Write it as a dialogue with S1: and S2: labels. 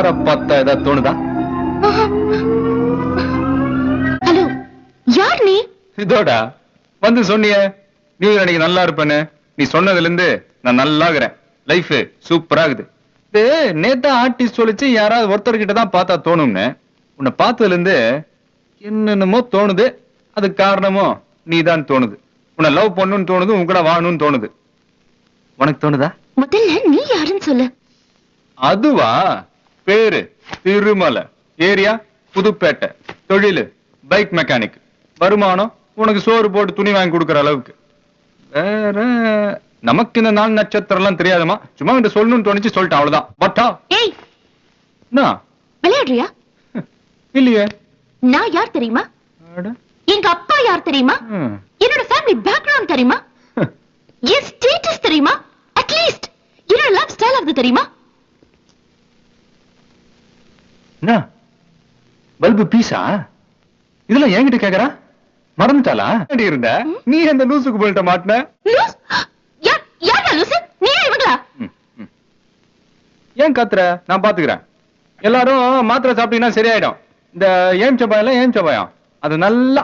S1: யார பார்த்தா ஏதாவது தோணுதா?
S2: ஹலோ, யார் நீ?
S1: இதோடா வந்து சொன்னியே நீ எனக்கு நல்லா இருப்பேன்னு. நீ சொன்னதுல இருந்து நான் நல்லா இருக்கிறேன். லைஃப் சூப்பரா இருக்குது. இது நேத்தா ஆர்டிஸ்ட் சொல்லிச்சு யாராவது ஒருத்தர்கிட்ட தான் பார்த்தா தோணும்னு. உன்னை பார்த்ததுல இருந்து என்னென்னமோ தோணுது. அது காரணமும் நீதான் தோணுது. உன்னை லவ் பண்ணணும்னு தோணுது, உன் கூட வாழணும்னு தோணுது. உனக்கு தோணுதா?
S2: முதல்ல நீ யாருன்னு சொல்லு.
S1: அதுவா? பேரு திருமலை, ஏரியா புதுப்பேட்டை, தொழிலு பைக் மெக்கானிக், வருமானம் உனக்கு சோறு போட்டு துணி வாங்கி கொடுக்கற அளவுக்கு. வேற நமக்கு இந்த நாள் நட்சத்திரம் எல்லாம் தெரியாதமா, சும்மா கிட்ட சொல்லணும்னு தோணுச்சு சொல்லிட்டேன், அவ்வளவுதான். பட்டா
S2: ஏய்,
S1: என்ன
S2: விளையாடுறியா?
S1: இல்லையே.
S2: நான் யார் தெரியுமா?
S1: அட.
S2: எங்க அப்பா யார் தெரியுமா?
S1: ம்.
S2: என்னோட ஃபேமிலி பேக்ரவுண்ட் தெரியுமா? என் ஸ்டேட்டஸ் தெரியுமா? அட்லீஸ்ட் என்னோட லைஃப் ஸ்டைல் அது தெரியுமா?
S1: என்ன பல்பு பீஸா? இதெல்லாம் என்கிட்ட கேக்குறா? மறந்துட்டாளா? இருந்த நீ அந்த லூசுக்கு போயிட்ட மாட்டின.
S2: லூஸ்? யார் லூசு? நீயா இவங்களா?
S1: ஏன் கத்துற? நான் பாத்துக்கிறேன். எல்லாரும் மாத்திரை சாப்பிட்டீங்கன்னா சரியாயிடும். இந்த ஏம் சபாயம் அது நல்லா